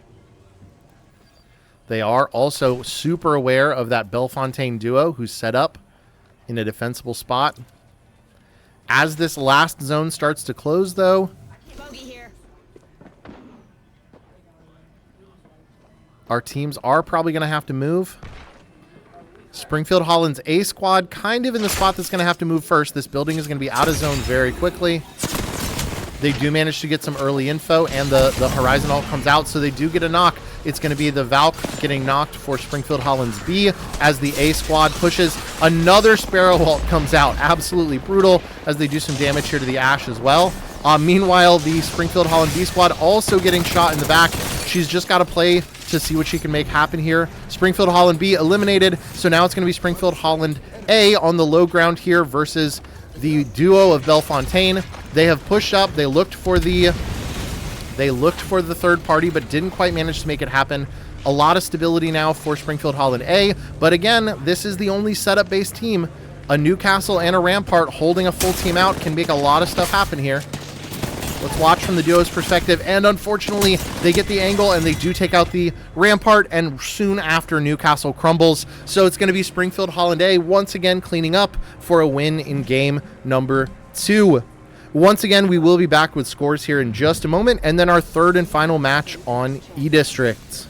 They are also super aware of that Bellefontaine duo who's set up in a defensible spot. As this last zone starts to close, though, Bogey here. our teams are probably going to have to move. Springfield Holland's A squad kind of in the spot that's going to have to move first. This building is going to be out of zone very quickly. They do manage to get some early info, and the Horizon ult comes out, so they do get a knock. It's going to be the Valk getting knocked for Springfield Holland's B as the A squad pushes. Another Sparrow ult comes out. Absolutely brutal as they do some damage here to the Ash as well. Meanwhile, the Springfield Holland B squad also getting shot in the back. She's just got to play to see what she can make happen here. Springfield Holland B eliminated, so now it's going to be Springfield Holland A on the low ground here versus the duo of Bellefontaine. They have pushed up. They looked for the third party, but didn't quite manage to make it happen. A lot of stability now for Springfield Holland A, but again, this is the only setup-based team. A Newcastle and a Rampart holding a full team out can make a lot of stuff happen here. Let's watch from the duo's perspective, and unfortunately, they get the angle, and they do take out the rampart, and soon after, Newcastle crumbles. So it's going to be Springfield Holland A once again cleaning up for a win in game number 2. Once again, we will be back with scores here in just a moment, and then our third and final match on E-District.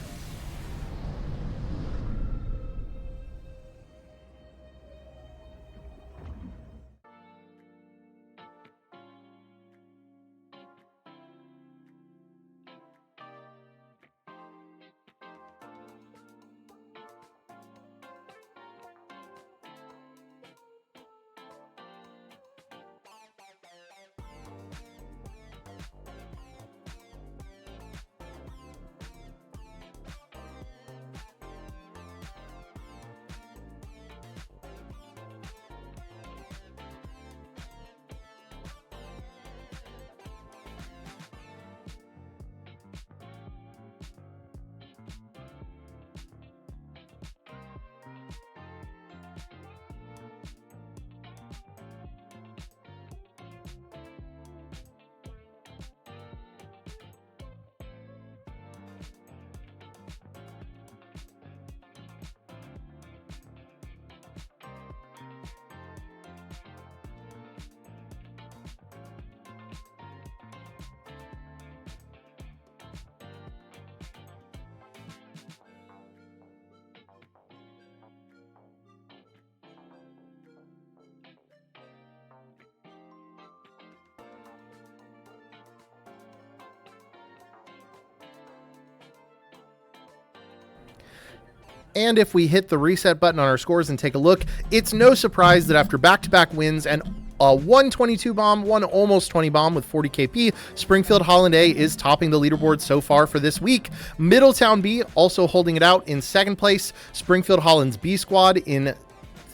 And if we hit the reset button on our scores and take a look, it's no surprise that after back-to-back wins and a 122 bomb, one almost 20 bomb with 40 KP, Springfield Holland A is topping the leaderboard so far for this week. Middletown B also holding it out in second place. Springfield Holland's B squad in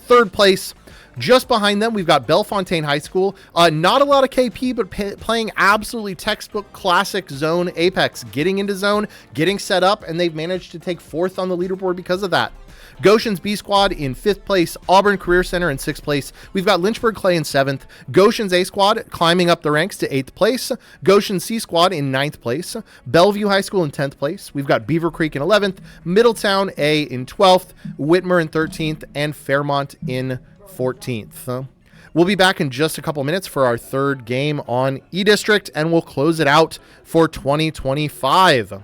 third place. Just behind them, we've got Bellefontaine High School. Not a lot of KP, but playing absolutely textbook classic zone Apex, getting into zone, getting set up, and they've managed to take fourth on the leaderboard because of that. Goshen's B squad in 5th place, Auburn Career Center in 6th place. We've got Lynchburg Clay in 7th, Goshen's A squad climbing up the ranks to 8th place, Goshen C squad in 9th place, Bellevue High School in 10th place. We've got Beaver Creek in 11th, Middletown A in 12th, Whitmer in 13th, and Fairmont in 14th. We'll be back in just a couple minutes for our third game on E-District, and we'll close it out for 2025.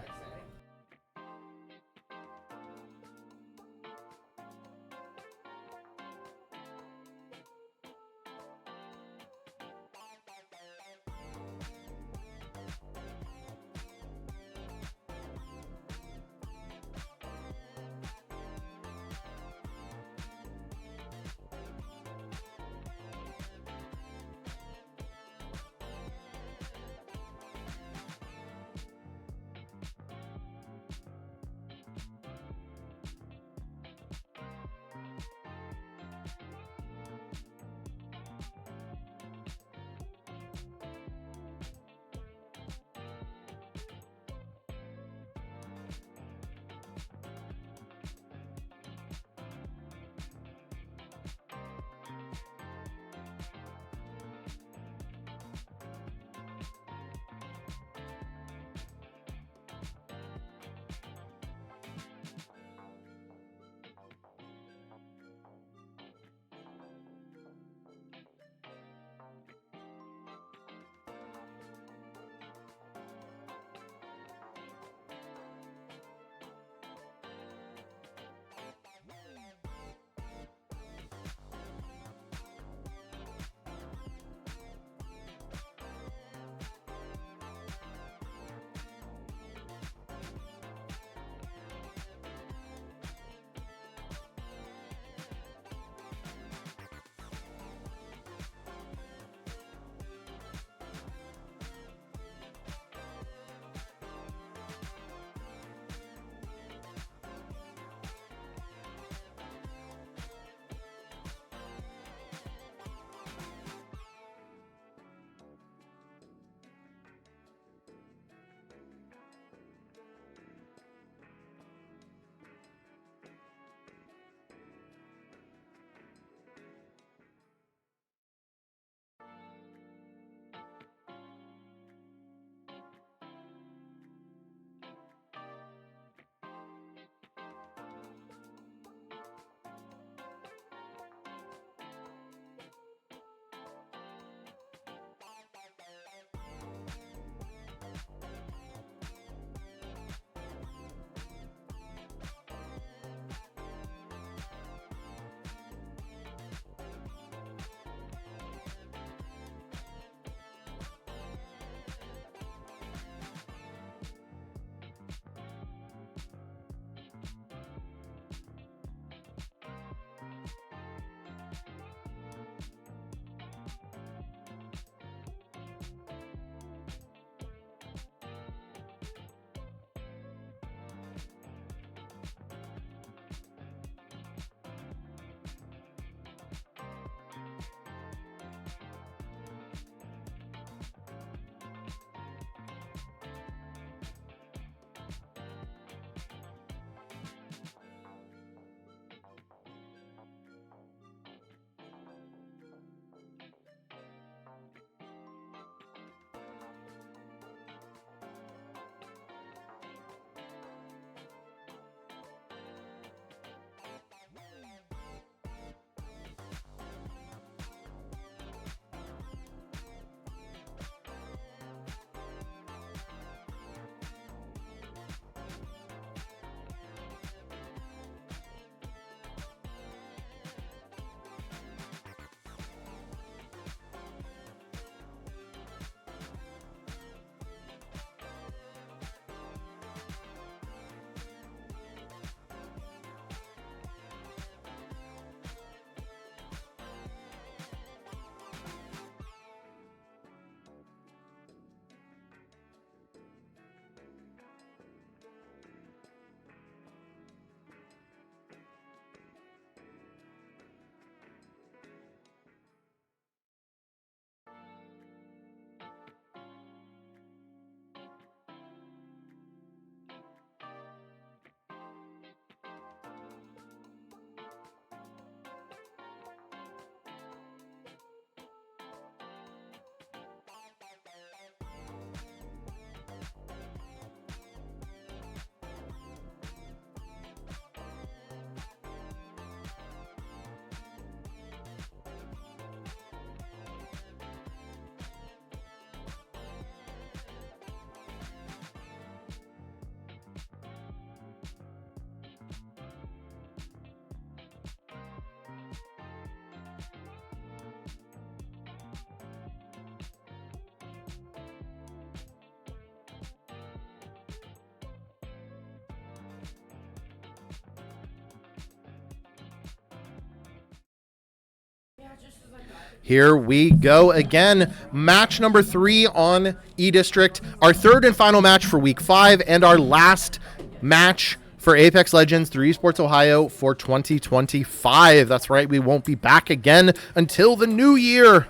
Here we go again. Match number 3 on E-District. Our third and final match for week 5 and our last match for Apex Legends through Esports Ohio for 2025. That's right, we won't be back again until the new year.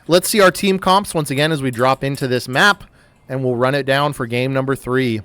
Let's see our team comps once again as we drop into this map, and we'll run it down for game number 3.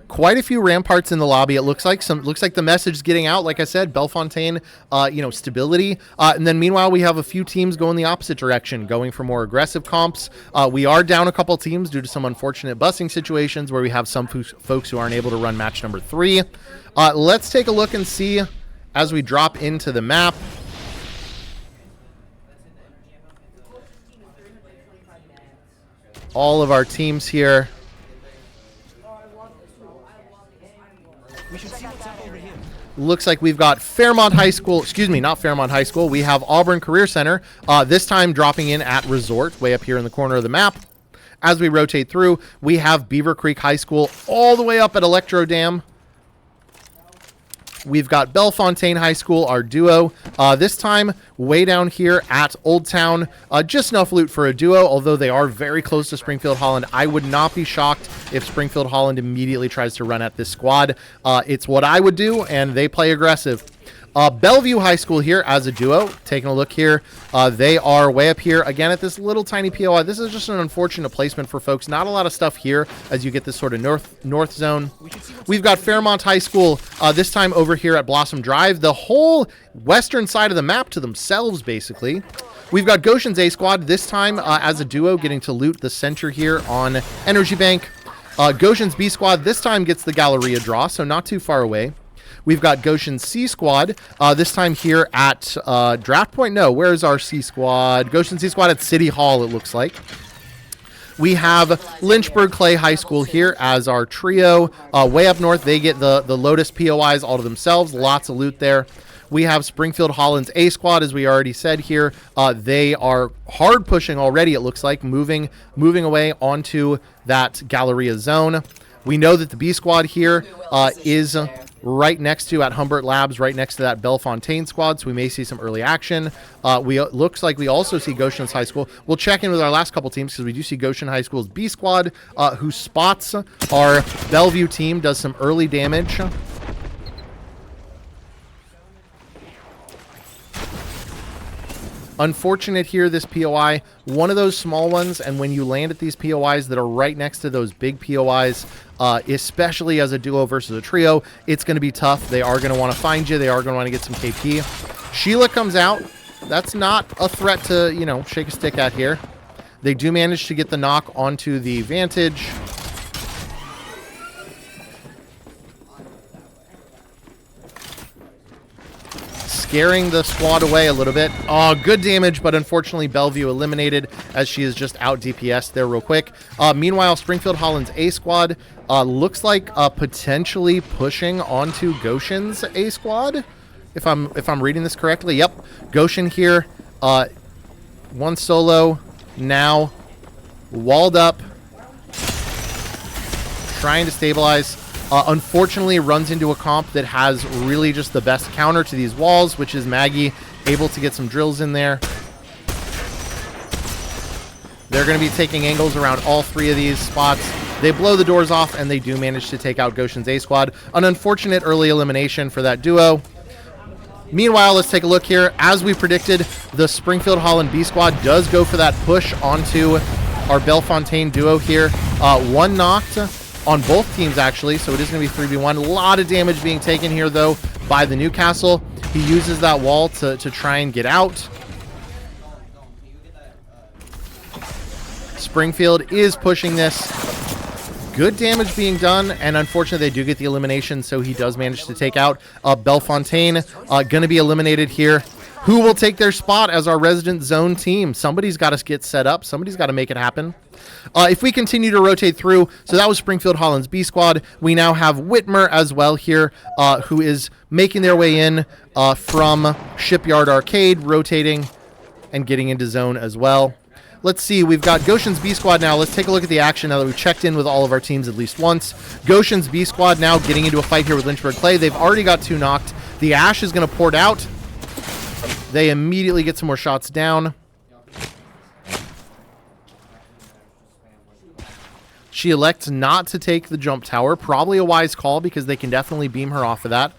Quite a few ramparts in the lobby. It looks like the message is getting out. Like I said, Bellefontaine, stability. And then meanwhile, we have a few teams going the opposite direction, going for more aggressive comps. We are down a couple teams due to some unfortunate busing situations where we have some folks who aren't able to run match number 3. Let's take a look and see as we drop into the map. All of our teams here. Looks like we've got Fairmont High School, not Fairmont High School. We have Auburn Career Center, this time dropping in at Resort, way up here in the corner of the map. As we rotate through, we have Beaver Creek High School all the way up at Electro Dam. We've got Bellefontaine High School, our duo. This time, way down here at Old Town. Just enough loot for a duo, although they are very close to Springfield Holland. I would not be shocked if Springfield Holland immediately tries to run at this squad. It's what I would do, and they play aggressive. Bellevue High School here as a duo. Taking a look here. They are way up here again at this little tiny POI. This is just an unfortunate placement for folks. Not a lot of stuff here as you get this sort of north zone. We've got Fairmont High School this time over here at Blossom Drive. The whole western side of the map to themselves, basically. We've got Goshen's A Squad this time as a duo getting to loot the center here on Energy Bank. Goshen's B Squad this time gets the Galleria draw, so not too far away. We've got Goshen's C Squad, this time here at Draft Point. No, where's our C Squad? Goshen C Squad at City Hall, it looks like. We have Lynchburg Clay High School here as our trio. Way up north, they get the Lotus POIs all to themselves. Lots of loot there. We have Springfield Holland's A Squad, as we already said here. They are hard pushing already, it looks like, moving away onto that Galleria zone. We know that the B Squad here is right next to, at Humbert Labs, right next to that Bellefontaine squad, so we may see some early action. Looks like we also see Goshen's High School. We'll check in with our last couple teams because we do see Goshen High School's B Squad, who spots our Bellevue team, does some early damage. Unfortunate here, this POI, one of those small ones, and when you land at these POIs that are right next to those big POIs, especially as a duo versus a trio, it's going to be tough. They are going to want to find you. They are going to want to get some KP. Sheila comes out. That's not a threat to, shake a stick at here. They do manage to get the knock onto the Vantage. Scaring the squad away a little bit. Oh, good damage, but unfortunately Bellevue eliminated as she is just out DPS there real quick. Meanwhile, Springfield Holland's A Squad looks like potentially pushing onto Goshen's A Squad, if I'm reading this correctly. Yep, Goshen here, one solo, now walled up, trying to stabilize. Unfortunately, runs into a comp that has really just the best counter to these walls, which is Maggie, able to get some drills in there. They're going to be taking angles around all three of these spots. They blow the doors off, and they do manage to take out Goshen's A Squad. An unfortunate early elimination for that duo. Meanwhile, let's take a look here. As we predicted, the Springfield Holland B Squad does go for that push onto our Bellefontaine duo here. One knocked on both teams, actually, so it is going to be 3v1. A lot of damage being taken here, though, by the Newcastle. He uses that wall to try and get out. Springfield is pushing this. Good damage being done, and unfortunately they do get the elimination, so he does manage to take out Bellefontaine. Going to be eliminated here. Who will take their spot as our resident zone team? Somebody's got to get set up. Somebody's got to make it happen. If we continue to rotate through, so that was Springfield Holland's B squad. We now have Whitmer as well here, who is making their way in from Shipyard Arcade, rotating and getting into zone as well. Let's see, we've got Goshen's B squad now. Let's take a look at the action now that we've checked in with all of our teams at least once. Goshen's B squad now getting into a fight here with Lynchburg Clay. They've already got 2 knocked. The Ash is going to port out. They immediately get some more shots down. She elects not to take the jump tower. Probably a wise call because they can definitely beam her off of that.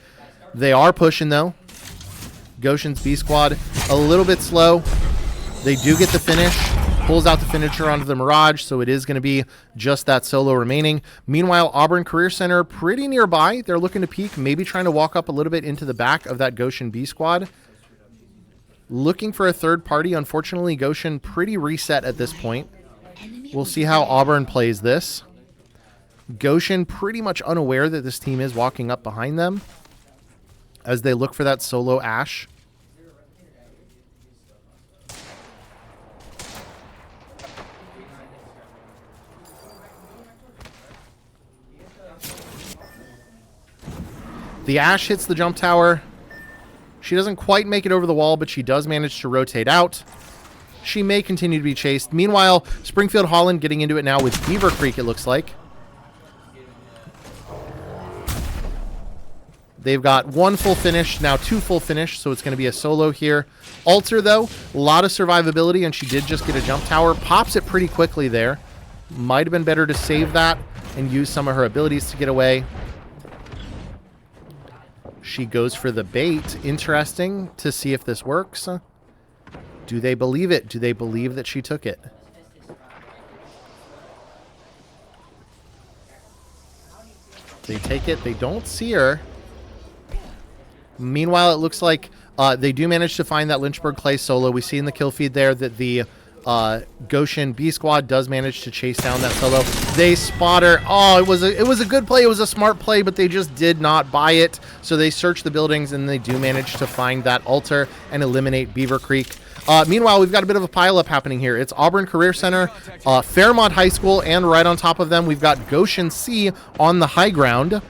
They are pushing, though. Goshen's B squad a little bit slow. They do get the finish. Pulls out the finisher onto the Mirage, so it is going to be just that solo remaining. Meanwhile, Auburn Career Center pretty nearby. They're looking to peek, maybe trying to walk up a little bit into the back of that Goshen B squad. Looking for a third party. Unfortunately, Goshen pretty reset at this point. We'll see how Auburn plays this. Goshen pretty much unaware that this team is walking up behind them as they look for that solo Ash. The Ash hits the jump tower. She doesn't quite make it over the wall, but she does manage to rotate out. She may continue to be chased. Meanwhile, Springfield Holland getting into it now with Beaver Creek, it looks like. They've got 1 full finish, now 2 full finish, so it's going to be a solo here. Alter, though, a lot of survivability, and she did just get a jump tower. Pops it pretty quickly there. Might have been better to save that and use some of her abilities to get away. She goes for the bait. Interesting to see if this works. Do they believe it? Do they believe that she took it? They take it. They don't see her. Meanwhile, it looks like they do manage to find that Lynchburg Clay solo. We see in the kill feed there that the Goshen B squad does manage to chase down that solo. They spot her. Oh, it was a good play. It was a smart play, but they just did not buy it. So they search the buildings and they do manage to find that altar and eliminate Beaver Creek. Meanwhile, we've got a bit of a pileup happening here. It's Auburn Career Center, Fairmont High School, and right on top of them, we've got Goshen C on the high ground.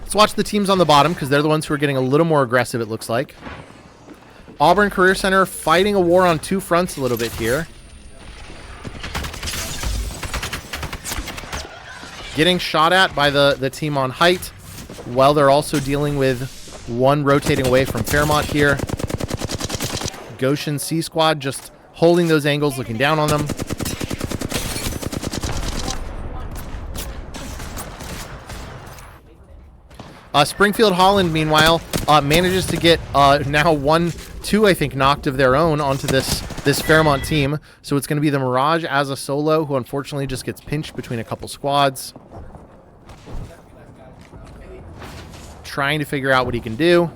Let's watch the teams on the bottom because they're the ones who are getting a little more aggressive, it looks like. Auburn Career Center fighting a war on 2 fronts a little bit here. Getting shot at by the team on height while they're also dealing with 1 rotating away from Fairmont here. Goshen C squad just holding those angles, looking down on them. Springfield Holland, meanwhile, manages to get now 1, 2, I think, knocked of their own onto this Fairmont team. So it's going to be the Mirage as a solo, who unfortunately just gets pinched between a couple squads. Trying to figure out what he can do.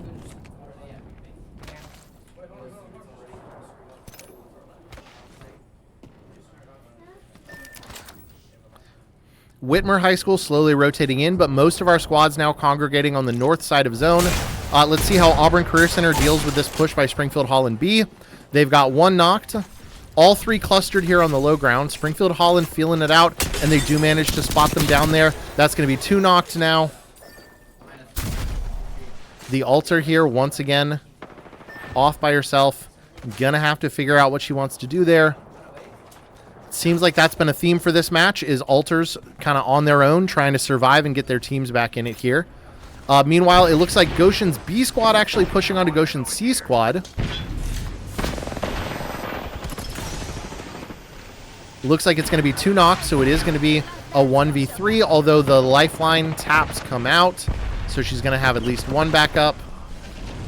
Whitmer High School slowly rotating in, but most of our squads now congregating on the north side of zone. Let's see how Auburn Career Center deals with this push by Springfield Holland B. They've got 1 knocked. All 3 clustered here on the low ground. Springfield Holland feeling it out, and they do manage to spot them down there. That's going to be 2 knocked now. The altar here, once again, off by herself. Gonna have to figure out what she wants to do there. Seems like that's been a theme for this match, is altars kind of on their own, trying to survive and get their teams back in it here. Meanwhile, it looks like Goshen's B squad actually pushing onto Goshen's C squad. Looks like it's going to be 2 knocks, so it is going to be a 1v3, although the lifeline taps come out, so she's going to have at least 1 backup.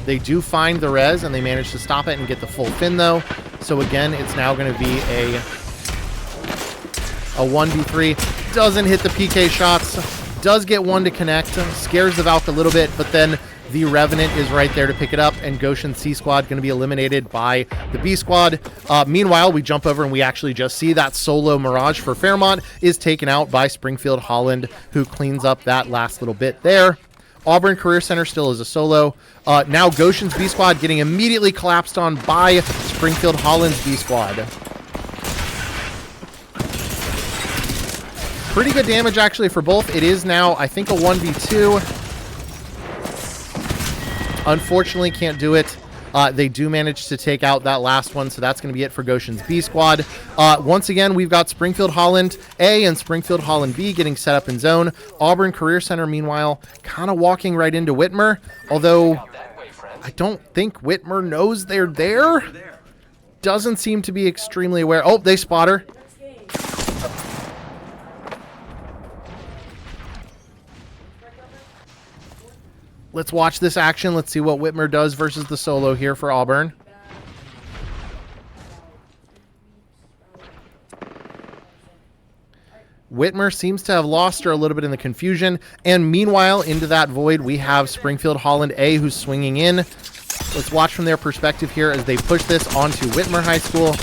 They do find the res, and they manage to stop it and get the full fin, though. So again, it's now going to be a 1v3. Doesn't hit the PK shots. Does get 1 to connect. Scares the Valk a little bit, but then The Revenant is right there to pick it up, and Goshen C Squad going to be eliminated by the B Squad. Meanwhile, we jump over and we actually just see that solo Mirage for Fairmont is taken out by Springfield Holland, who cleans up that last little bit there. Auburn Career Center still is a solo. Now Goshen's B Squad getting immediately collapsed on by Springfield Holland's B Squad. Pretty good damage actually for both. It is now, I think, a 1v2. Unfortunately, can't do it. They do manage to take out that last one, so that's going to be it for Goshen's B Squad. Once again, we've got Springfield Holland A and Springfield Holland B getting set up in zone. Auburn Career Center, meanwhile, kind of walking right into Whitmer, although I don't think Whitmer knows they're there. Doesn't seem to be extremely aware. Oh, they spot her. Let's watch this action. Let's see what Whitmer does versus the solo here for Auburn. Whitmer seems to have lost her a little bit in the confusion. And meanwhile, into that void, we have Springfield Holland A who's swinging in. Let's watch from their perspective here as they push this onto Whitmer High School.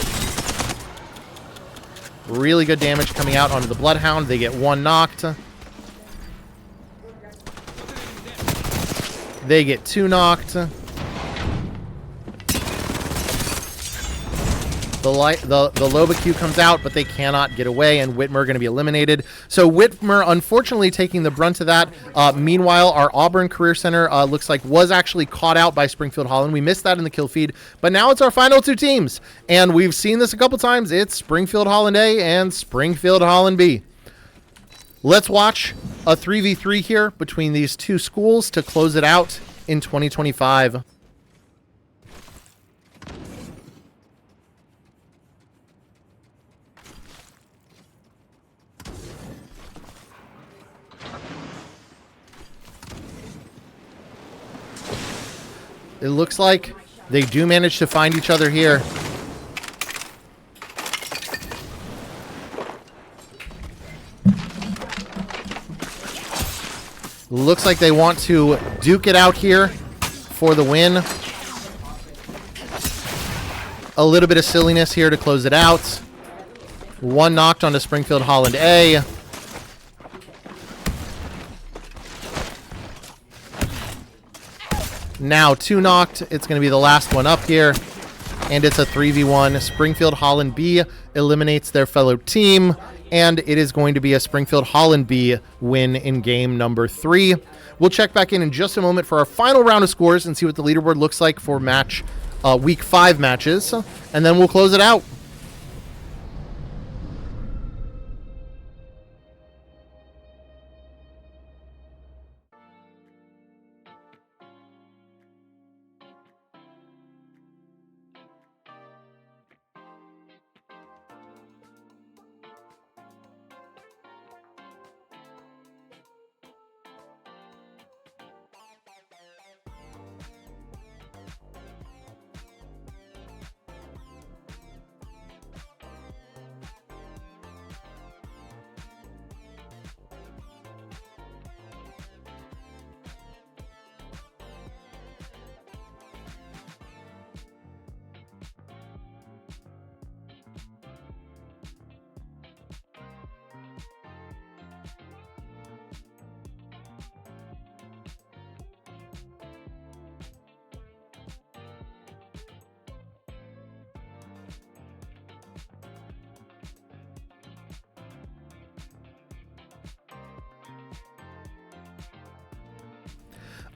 Really good damage coming out onto the Bloodhound. They get one knocked. They get two knocked. The Loba Q comes out, but they cannot get away, and Whitmer going to be eliminated. So Whitmer, unfortunately, taking the brunt of that. Meanwhile, our Auburn Career Center looks like was actually caught out by Springfield Holland. We missed that in the kill feed, but now it's our final two teams, and we've seen this a couple times. It's Springfield Holland A and Springfield Holland B. Let's watch a 3v3 here between these two schools to close it out in 2025. It looks like they do manage to find each other here. Looks like they want to duke it out here for the win. A little bit of silliness here to close it out. One knocked onto Springfield Holland A. Now two knocked. It's going to be the last one up here. And it's a 3v1. Springfield Holland B eliminates their fellow team. And it is going to be a Springfield Holland B win in game number 3. We'll check back in just a moment for our final round of scores and see what the leaderboard looks like for week 5 matches. And then we'll close it out.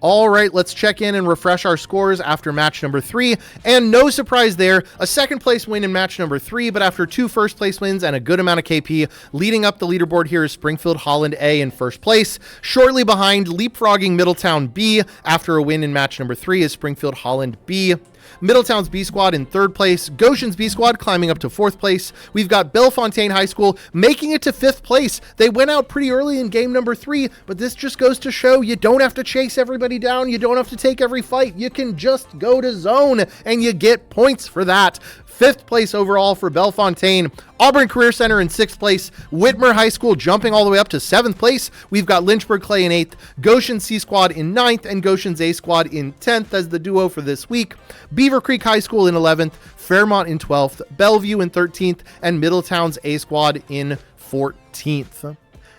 All right, let's check in and refresh our scores after match number 3. And no surprise there, a second place win in match number 3, but after 2 first place wins and a good amount of KP, leading up the leaderboard here is Springfield Holland A in first place. Shortly behind, leapfrogging Middletown B after a win in match number 3 is Springfield Holland B. Middletown's B Squad in 3rd place. Goshen's B Squad climbing up to 4th place. We've got Bellefontaine High School making it to 5th place. They went out pretty early in game number 3, but this just goes to show you don't have to chase everybody down. You don't have to take every fight. You can just go to zone and you get points for that. 5th place overall for Bellefontaine. Auburn Career Center in 6th place. Whitmer High School jumping all the way up to 7th place. We've got Lynchburg Clay in 8th, Goshen C Squad in 9th, and Goshen's A Squad in 10th as the duo for this week. Beaver Creek High School in 11th, Fairmont in 12th, Bellevue in 13th, and Middletown's A Squad in 14th.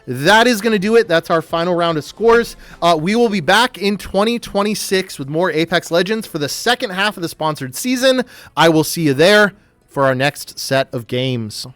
That is going to do it. That's our final round of scores. We will be back in 2026 with more Apex Legends for the second half of the sponsored season. I will see you there for our next set of games.